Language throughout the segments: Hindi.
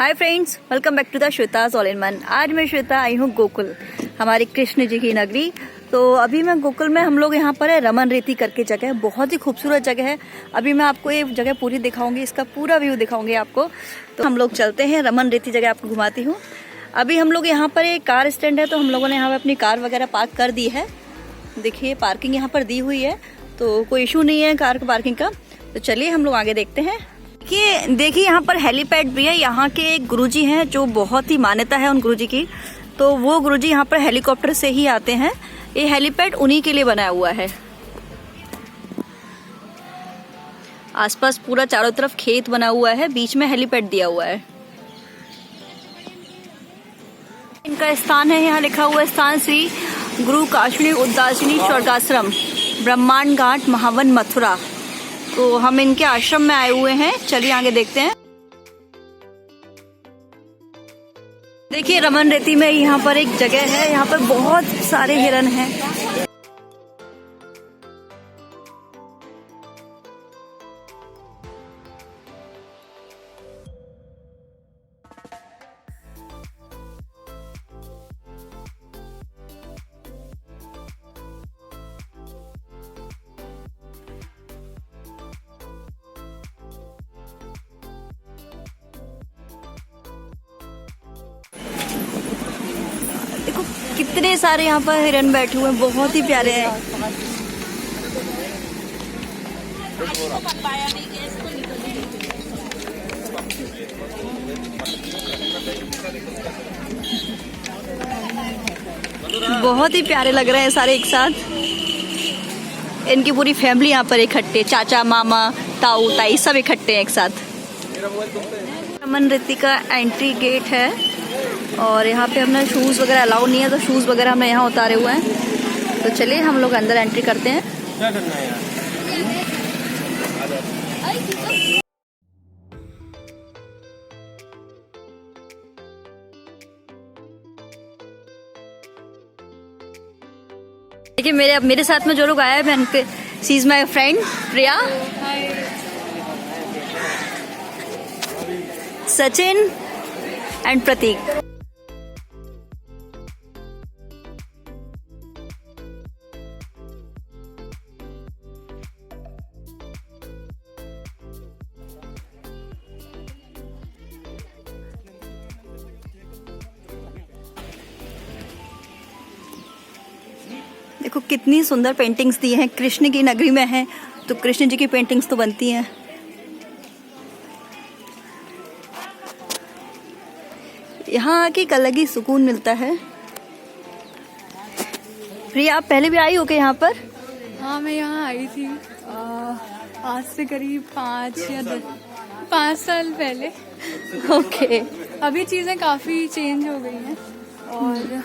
Hi friends, welcome back to the Shweta's all in one. आज मैं श्वेता आई हूँ गोकुल, हमारी कृष्ण जी की नगरी। तो अभी मैं गोकुल में, हम लोग यहाँ पर है रमन रेती करके जगह है, बहुत ही खूबसूरत जगह है। अभी मैं आपको ये जगह पूरी दिखाऊंगी, इसका पूरा व्यू दिखाऊंगी आपको। तो हम लोग चलते हैं रमन रेती जगह, आपको घुमाती हूँ। अभी हम लोग यहाँ पर एक कार स्टैंड है, तो हम लोगों ने यहाँ पर अपनी कार वगैरह पार्क कर दी है। देखिए पार्किंग यहाँ पर दी हुई है, तो कोई इशू नहीं है कार पार्किंग का। तो चलिए हम लोग आगे देखते हैं। देखिए यहाँ पर हेलीपैड भी है। यहाँ के एक गुरुजी हैं जो बहुत ही मान्यता है उन गुरुजी की, तो वो गुरुजी यहाँ पर हेलीकॉप्टर से ही आते हैं। ये हेलीपैड उन्हीं के लिए बनाया हुआ है। आसपास पूरा चारों तरफ खेत बना हुआ है, बीच में हेलीपैड दिया हुआ है। इनका स्थान है, यहाँ लिखा हुआ स्थान श्री गुरु काश्मीर उदासिनी स्वर्गाश्रम ब्रह्मांड घाट महावन मथुरा। तो हम इनके आश्रम में आए हुए हैं। चलिए आगे देखते हैं। देखिए रमन रेती में यहाँ पर एक जगह है, यहाँ पर बहुत सारे हिरन हैं। देखो कितने सारे यहाँ पर हिरन बैठे हुए हैं, बहुत ही प्यारे हैं। बहुत ही प्यारे लग रहे हैं सारे एक साथ। इनकी पूरी फैमिली यहाँ पर इकट्ठे, चाचा मामा ताऊ ताई सब इकट्ठे हैं एक साथ। रमन रेती का एंट्री गेट है और यहाँ पे हमने शूज वगैरह अलाउ नहीं है, तो शूज वगैरह हमने यहाँ उतारे हुए हैं। तो चलिए हम लोग अंदर एंट्री करते हैं। क्या करना है यार? देखिए मेरे साथ में जो लोग आए हैं, she is my friend Priya, Sachin and Prateek. देखो कितनी सुंदर पेंटिंग्स दी हैं। कृष्ण की नगरी में है तो कृष्ण जी की पेंटिंग्स तो बनती हैं। यहाँ आके एक अलग ही सुकून मिलता है। प्रिया आप पहले भी आई हो क्या यहाँ पर? हाँ मैं यहाँ आई थी आज से करीब 5 साल पहले। ओके। अभी चीज़ें काफ़ी चेंज हो गई हैं और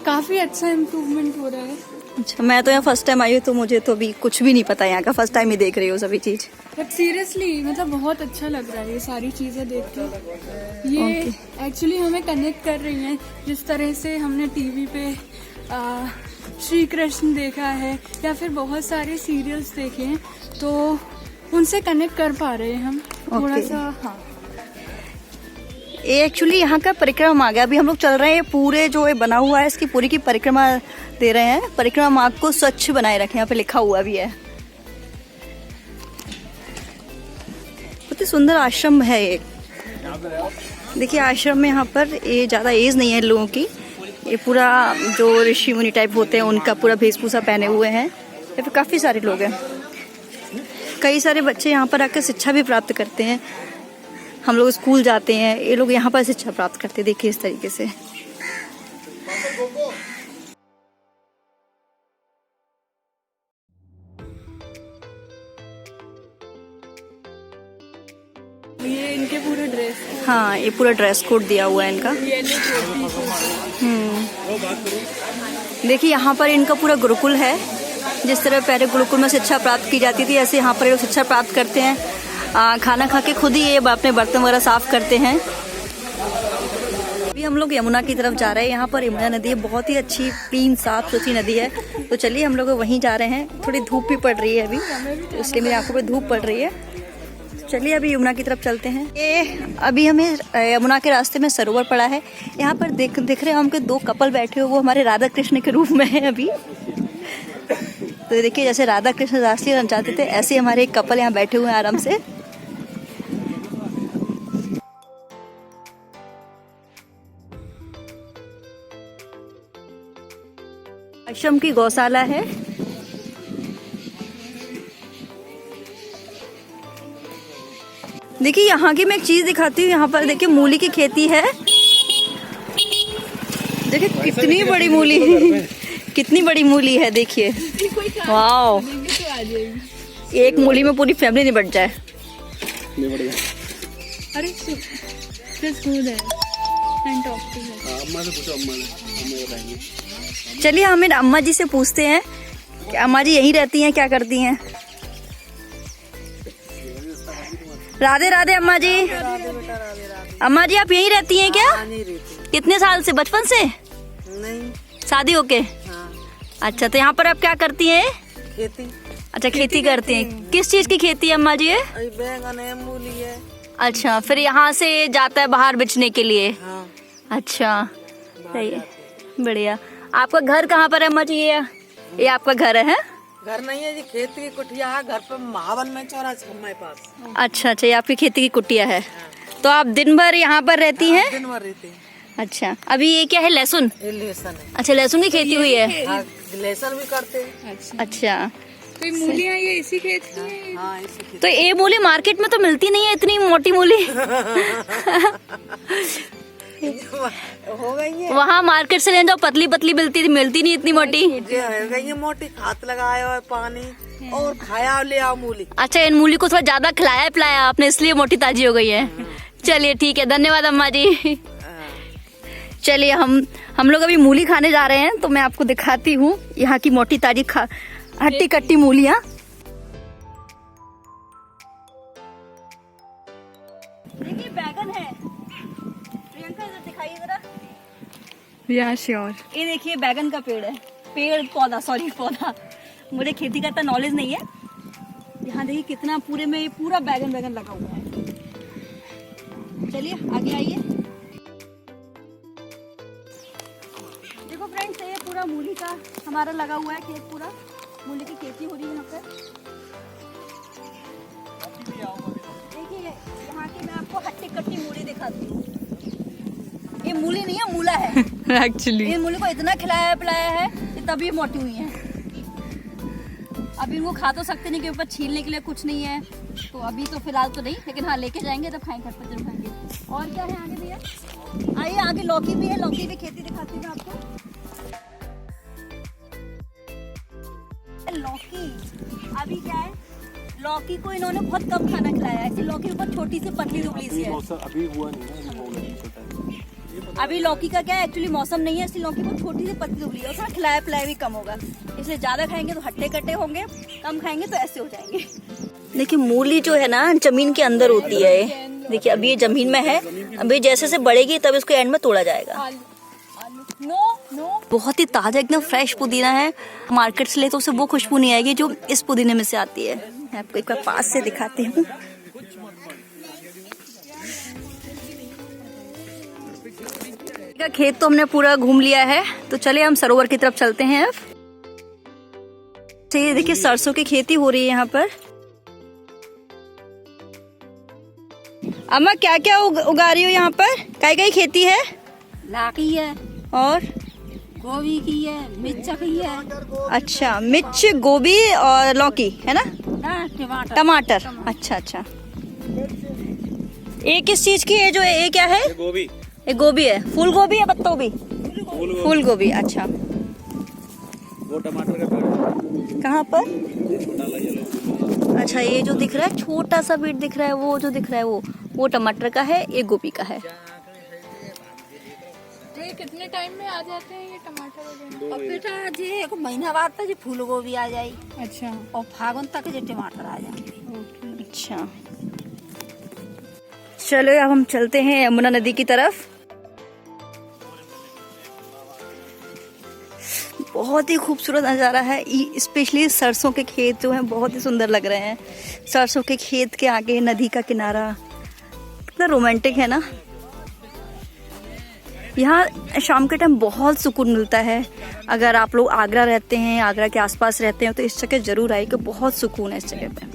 काफ़ी अच्छा इम्प्रूवमेंट हो रहा है। अच्छा, मैं तो यहाँ फर्स्ट टाइम आई हूँ, तो मुझे तो अभी कुछ भी नहीं पता यहाँ का। फर्स्ट टाइम ही देख रही हूँ सभी चीज। बट सीरियसली मतलब बहुत अच्छा लग रहा है ये सारी चीज़ें देख के। ये एक्चुअली हमें कनेक्ट कर रही हैं। जिस तरह से हमने टीवी पे श्री कृष्ण देखा है या फिर बहुत सारे सीरियल्स देखे हैं, तो उनसे कनेक्ट कर पा रहे हैं हम थोड़ा सा। हाँ, ये एक्चुअली यहाँ का परिक्रमा आ गया। अभी हम लोग चल रहे हैं, पूरे जो ये बना हुआ है इसकी पूरी की परिक्रमा दे रहे हैं। परिक्रमा मार्ग को स्वच्छ बनाए रखें, यहाँ पे लिखा हुआ भी है। बहुत ही सुंदर आश्रम है ये। देखिए आश्रम में यहाँ पर ये ज्यादा एज नहीं है लोगों की। ये पूरा जो ऋषि मुनि टाइप होते हैं उनका पूरा वेशभूषा पहने हुए हैं। यहाँ पे काफी सारे लोग हैं। कई सारे बच्चे यहाँ पर आकर शिक्षा भी प्राप्त करते हैं। हम लोग स्कूल जाते हैं, ये लोग यहाँ पर शिक्षा प्राप्त करते हैं। देखिए इस तरीके से। ये इनके पूरे ड्रेस, हाँ ये पूरा ड्रेस कोड दिया हुआ है इनका। देखिए यहाँ पर इनका पूरा गुरुकुल है। जिस तरह पहले गुरुकुल में शिक्षा प्राप्त की जाती थी, ऐसे यहाँ पर लोग शिक्षा प्राप्त करते हैं। खाना खा के खुद ही ये अपने बर्तन वगैरह साफ करते हैं। अभी हम लोग यमुना की तरफ जा रहे हैं। यहाँ पर यमुना नदी है, बहुत ही अच्छी क्लीन साफ सुथरी नदी है। तो चलिए हम लोग वहीं जा रहे हैं। थोड़ी धूप भी पड़ रही है अभी, तो इसलिए मेरी आंखों पे धूप पड़ रही है। चलिए अभी यमुना की तरफ चलते हैं। ये अभी हमें यमुना के रास्ते में सरोवर पड़ा है। यहाँ पर दिख रहे हैं हमके दो कपल बैठे हुए, वो हमारे राधा कृष्ण के रूप में है अभी। तो देखिए जैसे राधा कृष्ण रासलीला रचाते थे, ऐसे हमारे एक कपल यहाँ बैठे हुए हैं आराम से। आश्रम की गौशाला है। देखिए यहाँ की मैं एक चीज दिखाती हूँ। यहाँ पर देखिए मूली की खेती है। देखिए कितनी बड़ी मूली है, कितनी बड़ी मूली है देखिए। वाओ, एक मूली में पूरी फैमिली निपट जाए। अरे चलिए हम अम्मा जी से पूछते हैं कि अम्मा जी यहीं रहती हैं, क्या करती हैं। राधे राधे अम्मा जी। अम्मा जी आप यहीं रहती हैं क्या? नहीं रहती। कितने साल से? बचपन से? नहीं। शादी होके? हाँ। अच्छा, तो यहाँ पर आप क्या करती हैं? खेती। अच्छा, खेती करती हैं। किस चीज की खेती है अम्मा जी ये? बैंगन है, मूली है। अच्छा, फिर यहाँ से जाता है बाहर बेचने के लिए? हाँ। अच्छा, सही है, बढ़िया। आपका घर कहाँ पर है अम्मा जी? ये आपका घर है? घर नहीं है जी, खेती की कुटिया है। घर पे महावन में चौराहा हमारे पास। अच्छा अच्छा, ये आपकी खेती की कुटिया है। तो आप दिन भर यहाँ पर रहती हैं? दिन भर रहते हैं। अच्छा, अभी ये क्या है? लहसुन? ये लहसुन है। अच्छा, लहसुन की खेती हुई है। हाँ, लहसुन भी करते हैं। अच्छा, तो ये मूलियाँ ये इसी खेत की हैं? हाँ, इसी खेती। तो ये मूली मार्केट में तो मिलती नहीं है, इतनी मोटी मूली। हो गई है। वहाँ मार्केट से ले जाओ, पतली पतली मिलती नहीं इतनी मोटी। ये हो गई है मोटी। खाद लगाया और पानी और खाया ले आओ मूली। अच्छा, इन मूली को थोड़ा ज्यादा खिलाया पिलाया आपने, इसलिए मोटी ताजी हो गई है। चलिए ठीक है, धन्यवाद अम्मा जी। चलिए हम लोग अभी मूली खाने जा रहे हैं, तो मैं आपको दिखाती हूँ यहाँ की मोटी ताजी हट्टी कट्टी मूलियाँ। देखिए बैगन है। प्रियंका इधर दिखाइए जरा। या श्योर। ये देखिए बैगन का पेड़ है, पौधा। मुझे खेती का इतना नॉलेज नहीं है। यहाँ देखिए कितना पूरे में पूरा बैगन लगा हुआ है। चलिए आगे आइए। देखो फ्रेंड्स, ये पूरा मूली का हमारा लगा हुआ है खेत, पूरा मूली की खेती हो रही है यहाँ पर। देखिए यहाँ की मैं आपको हट्टी कट्टी मूली दिखाती हूँ। ये मूली नहीं है, मूला है एक्चुअली। इन मूली को इतना खिलाया पिलाया है कि तभी मोटी हुई है। अभी इनको खा तो सकते नहीं, क्योंकि ऊपर छीलने के लिए कुछ नहीं है, तो अभी तो फिलहाल तो नहीं, लेकिन हाँ लेके जाएंगे तब खाएंगे, घर पर जरूर खाएंगे। और क्या है आगे भैया? आइए, आगे लौकी भी है, लौकी की खेती दिखाती हूँ आपको। लौकी अभी क्या है, लौकी को इन्होंने बहुत कम खाना खिलाया है, इसलिए लौकी ऊपर छोटी सी पतली दुबली सी है। अभी हुआ नहीं। अभी लौकी का क्या है, एक्चुअली मौसम नहीं है, इसलिए लौकी को छोटी सी पतली दुबली है, और थोड़ा खिलाया पिलाया भी कम होगा, इसलिए ज्यादा खाएंगे तो हट्टे कट्टे होंगे, कम खाएंगे तो ऐसे हो जाएंगे। देखिए मूली जो है ना जमीन के अंदर होती है। देखिए अभी ये जमीन में है, अभी जैसे से बढ़ेगी तब इसको एंड में तोड़ा जाएगा। बहुत ही ताजा एकदम फ्रेश पुदीना है। मार्केट से ले तो उसे वो खुशबू नहीं आएगी जो इस पुदीने में से आती है। मैं आपको एक बार पास से दिखाती हूँ। खेत तो हमने पूरा घूम लिया है, तो चले हम सरोवर की तरफ चलते हैं अब। ये देखिए सरसों की खेती हो रही है यहाँ पर। अम्मा क्या क्या उगा रही हो यहाँ पर? काय खेती है? लाकी है और गोभी की है, मिर्च की है। अच्छा, मिर्च, गोभी और लौकी है ना? टमाटर। टमाटर। अच्छा अच्छा, ये किस चीज की है? जो ये क्या है? गोभी। ये गोभी है। फूल गोभी या पत्ता गोभी? फूल गोभी। अच्छा, वो टमाटर का पेड़ कहाँ पर? अच्छा, ये जो दिख रहा है छोटा सा बीट दिख रहा है, वो जो दिख रहा है वो टमाटर का है, ये गोभी का है। ये कितने टाइम में आ जाते हैं ये टमाटर वगैरह? और बेटा जी एक महीना बाद तक जी फूल गोभी आ जाई, अच्छा। और फागुन तक जी टमाटर आ जाएंगे। अच्छा, चलो अब हम चलते हैं यमुना नदी की तरफ। बहुत ही खूबसूरत नज़ारा है। स्पेशली सरसों के खेत जो हैं बहुत ही सुंदर लग रहे हैं। सरसों के खेत के आगे नदी का किनारा, कितना रोमांटिक है ना। यहाँ शाम के टाइम बहुत सुकून मिलता है। अगर आप लोग आगरा रहते हैं, आगरा के आसपास रहते हैं, तो इस जगह ज़रूर आइए, बहुत सुकून है इस जगह पे।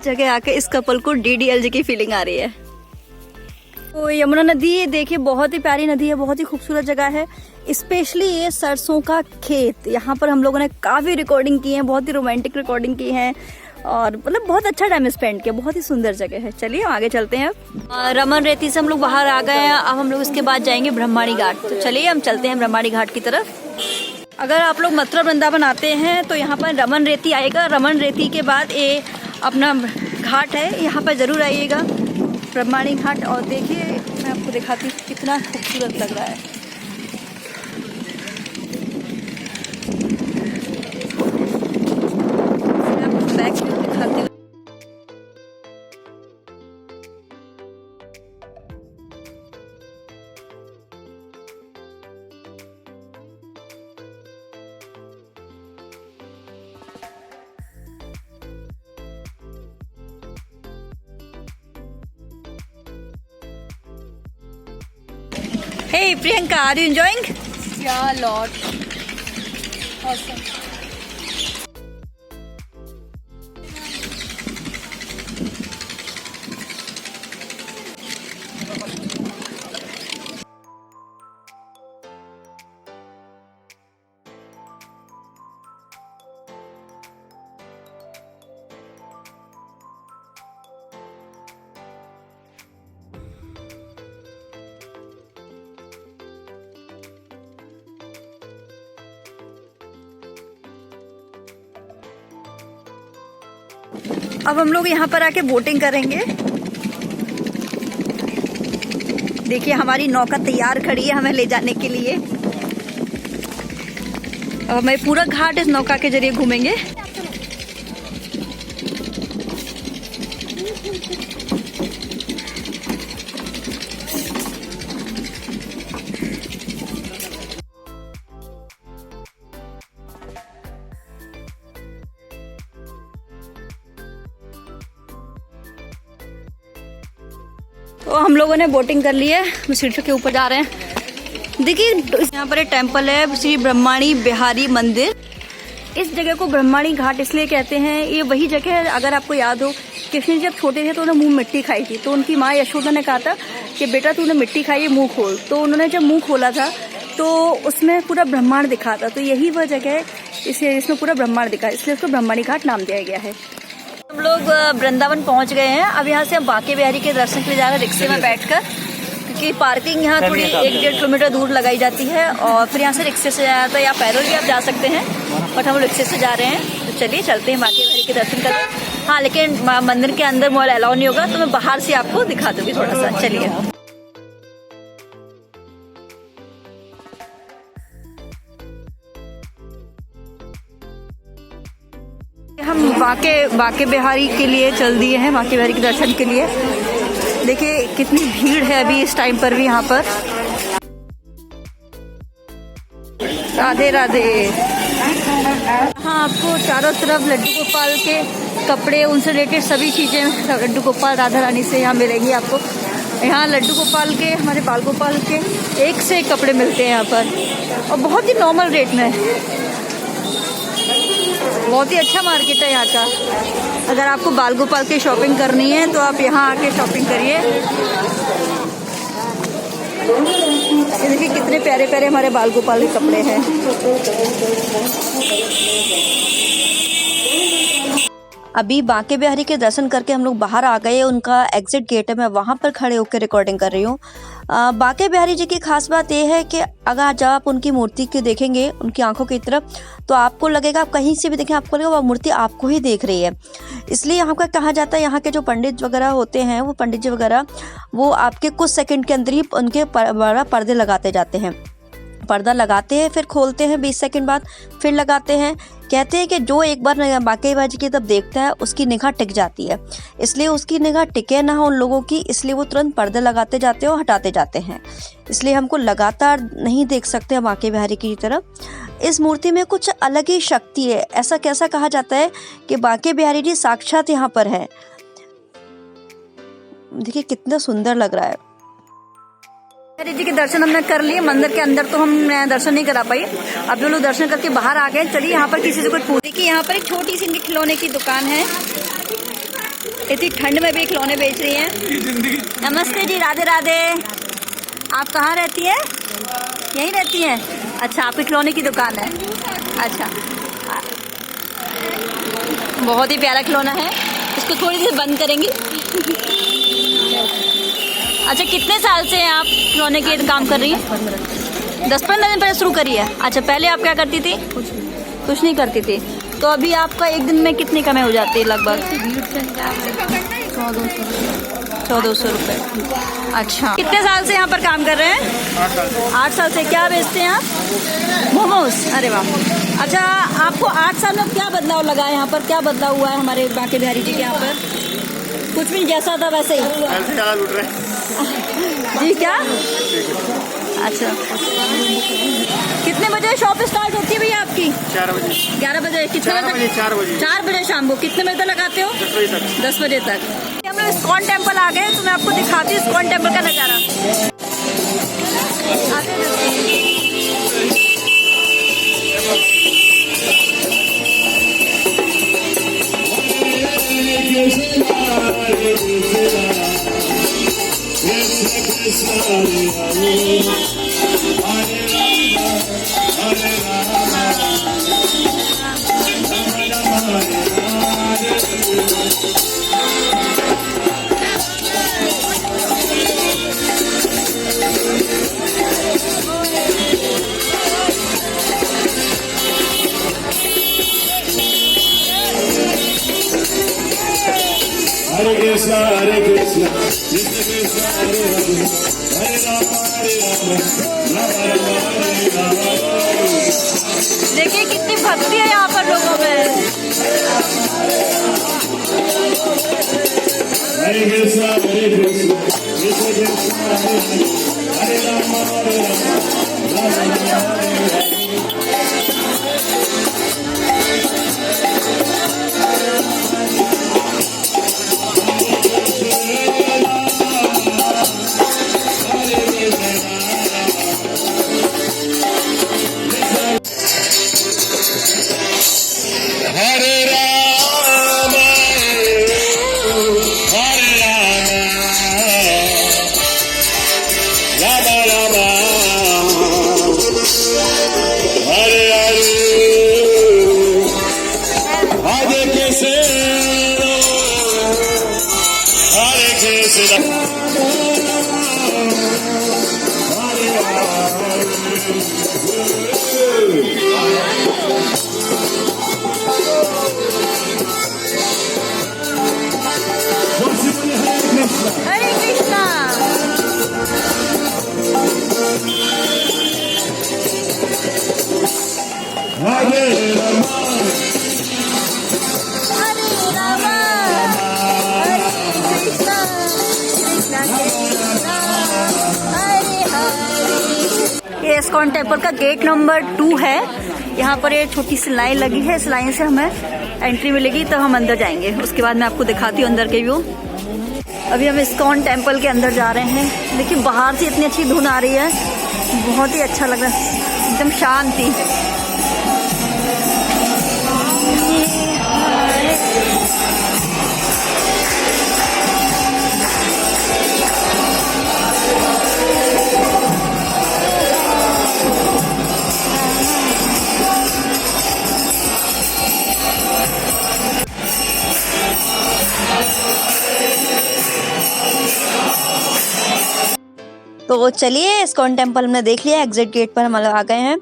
जगह आके इस कपल को DDLJ की फीलिंग आ रही है। तो यमुना नदी देखिए, बहुत ही प्यारी नदी है, बहुत ही खूबसूरत जगह है। स्पेशली ये सरसों का खेत, यहाँ पर हम लोगों ने काफ़ी रिकॉर्डिंग की है, बहुत ही रोमांटिक रिकॉर्डिंग की है और मतलब बहुत अच्छा टाइम स्पेंड किया। बहुत ही सुंदर जगह है। चलिए आगे चलते हैं। रमन रेती से हम लोग बाहर आ गए हैं। अब हम लोग इसके बाद जाएंगे ब्रह्माणी घाट। तो चलिए हम चलते हैं ब्रह्माणी घाट की तरफ। अगर आप लोग मथुरा वृंदावन आते हैं तो यहाँ पर रमन रेती आएगा। रमन रेती के बाद ये अपना घाट है, यहाँ पर ज़रूर आइएगा, ब्रह्माणी घाट। और देखिए मैं आपको दिखाती हूँ कितना खूबसूरत लग रहा है। मैं आपको बैक व्यू दिखाती हूँ। Hey Priyanka, are you enjoying? Yeah, a lot. Awesome. अब हम लोग यहाँ पर आके बोटिंग करेंगे। देखिए हमारी नौका तैयार खड़ी है हमें ले जाने के लिए। अब हमें पूरा घाट इस नौका के जरिए घूमेंगे। तो हम लोगों ने बोटिंग कर ली है, सीढ़ियों के ऊपर जा रहे हैं। देखिए यहाँ पर एक टेम्पल है, श्री ब्रह्माणी बिहारी मंदिर। इस जगह को ब्रह्माणी घाट इसलिए कहते हैं, ये वही जगह है। अगर आपको याद हो, कृष्ण जी जब छोटे थे तो उन्हें मुंह मिट्टी खाई थी, तो उनकी माँ यशोदा ने कहा था कि बेटा तूने मिट्टी खाई है, मुंह खोल। तो उन्होंने जब मुंह खोला था तो उसमें पूरा ब्रह्मांड दिखा था। तो यही वह जगह है इसमें पूरा ब्रह्मांड दिखा, इसलिए उसको ब्रह्माणी घाट नाम दिया गया है। हम लोग वृंदावन पहुंच गए हैं। अब यहाँ से हम बांके बिहारी के दर्शन के लिए जा रहे हैं रिक्शे में बैठकर, क्योंकि पार्किंग यहाँ थोड़ी 1-1.5 किलोमीटर दूर लगाई जाती है। और फिर यहाँ से रिक्शे से जाया था, या पैदल भी आप जा सकते हैं, बट हम रिक्शे से जा रहे हैं। तो चलिए चलते हैं बांके बिहारी के दर्शन करें। हाँ, लेकिन मंदिर के अंदर मोबाइल अलाउ नहीं होगा, तो मैं बाहर से आपको दिखा दूंगी थोड़ा सा। चलिए हम बांके बिहारी के लिए चल दिए हैं, बांके बिहारी के दर्शन के लिए। देखिए कितनी भीड़ है अभी इस टाइम पर भी यहाँ पर। राधे राधे। हाँ, आपको चारों तरफ लड्डू गोपाल के कपड़े, उनसे रिलेटेड सभी चीज़ें लड्डू गोपाल राधा रानी से यहाँ मिलेंगी आपको। यहाँ लड्डू गोपाल के, हमारे बाल गोपाल के एक से एक कपड़े मिलते हैं यहाँ पर, और बहुत ही नॉर्मल रेट में। बहुत ही अच्छा मार्केट है यहाँ का। अगर आपको बाल गोपाल की शॉपिंग करनी है तो आप यहाँ आके शॉपिंग करिए। देखिए कितने प्यारे प्यारे हमारे बाल गोपाल के कपड़े हैं। अभी बांके बिहारी के दर्शन करके हम लोग बाहर आ गए। उनका एग्जिट गेट है, मैं वहाँ पर खड़े होकर रिकॉर्डिंग कर रही हूँ। बांके बिहारी जी की खास बात यह है कि अगर जब आप उनकी मूर्ति के देखेंगे, उनकी आंखों की तरफ, तो आपको लगेगा, आप कहीं से भी देखें आपको लगेगा वो मूर्ति आपको ही देख रही है। इसलिए यहाँ का कहा जाता है, यहाँ के जो पंडित वगैरह होते हैं, वो पंडित जी वगैरह, वो आपके कुछ सेकंड के अंदर ही उनके पर्दे लगाते जाते हैं। पर्दा लगाते हैं, फिर खोलते हैं, 20 सेकंड बाद फिर लगाते हैं। कहते हैं कि जो एक बार बांके बिहारी की तरफ देखता है उसकी निगाह टिक जाती है, इसलिए उसकी निगाह टिके ना उन लोगों की, इसलिए वो तुरंत पर्दे लगाते जाते हैं और हटाते जाते हैं। इसलिए हमको लगातार नहीं देख सकते हम बांके बिहारी की तरफ। इस मूर्ति में कुछ अलग ही शक्ति है। ऐसा कैसा कहा जाता है कि बांके बिहारी जी साक्षात यहाँ पर है। देखिए कितना सुंदर लग रहा है। बिहारी जी के दर्शन हमने कर लिए। मंदिर के अंदर तो हम दर्शन नहीं करा पाई, अब जो लोग दर्शन करके बाहर आ गए। चलिए यहाँ पर किसी से कुछ पूछे कि यहाँ पर एक छोटी सी इनकी खिलौने की दुकान है। इतनी ठंड में भी खिलौने बेच रही हैं। नमस्ते जी, राधे राधे। आप कहाँ रहती हैं? यहीं रहती हैं? अच्छा, आपकी खिलौने की दुकान है। अच्छा, बहुत ही प्यारा खिलौना है। इसको थोड़ी देर बंद करेंगी। अच्छा, कितने साल से आप खिलौने के काम कर रही हैं? 10-15 दिन पहले शुरू करी है। अच्छा, पहले आप क्या करती थी? कुछ नहीं करती थी। तो अभी आपका एक दिन में कितनी कमाई हो जाती है लगभग? 100-200 रुपये। अच्छा, कितने साल से यहाँ पर काम कर रहे हैं? 8 साल से। क्या बेचते हैं आप? मोमोज। अरे वाह। अच्छा, आपको 8 साल में क्या बदलाव लगा है यहाँ पर? क्या बदलाव हुआ है हमारे बांके बिहारी जी के यहाँ पर? कुछ भी जैसा था वैसे ही जी। क्या? अच्छा, कितने बजे शॉप स्टार्ट होती है भैया आपकी? 4 बजे। 11 बजे? कितने बजे? 4 बजे। 4 बजे शाम को। कितने बजे तक लगाते हो? 10 बजे तक। 10 बजे तक। हम लोग इस्कॉन टेम्पल आ गए, तो मैं आपको दिखाती हूँ इस्कॉन टेम्पल का नज़ारा। Hare Krishna, Hare Krishna, Krishna Krishna, Hare Hare, Hare Rama, Rama Rama, Hare देखिए कितनी भक्ति है यहाँ पर लोगों में। Hare Krishna, Hare Krishna, Krishna Krishna, Hare Hare, Hare Rama, Rama Rama, Hare Hare। हरे कृष्णा। Hare Rama, हरे रामा, हरे कृष्णा, कृष्णा कृष्णा, हरे हरे। ये इस्कॉन टेम्पल का गेट नंबर 2 है। यहाँ पर ये छोटी सी लाइन लगी है। इस लाइन से हमें एंट्री मिलेगी, तब हम अंदर जाएंगे। उसके बाद मैं आपको दिखाती हूँ अंदर के व्यू। अभी हम इस्कॉन टेम्पल के अंदर जा रहे हैं। देखिए बाहर से इतनी अच्छी धुन आ रही है, बहुत ही अच्छा लग रहा है, एकदम शांति। तो चलिए इस्कॉन टेम्पल हमने देख लिया, एग्जिट गेट पर हम आ गए हैं।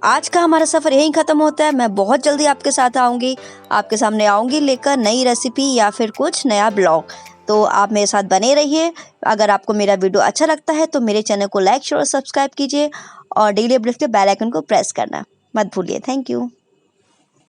आज का हमारा सफ़र यहीं ख़त्म होता है। मैं बहुत जल्दी आपके साथ आऊँगी, आपके सामने आऊँगी लेकर नई रेसिपी या फिर कुछ नया ब्लॉग। तो आप मेरे साथ बने रहिए। अगर आपको मेरा वीडियो अच्छा लगता है तो मेरे चैनल को लाइक शेयर और सब्सक्राइब कीजिए और डेली अपडेट के बेल आइकन को प्रेस करना मत भूलिए। Thank you.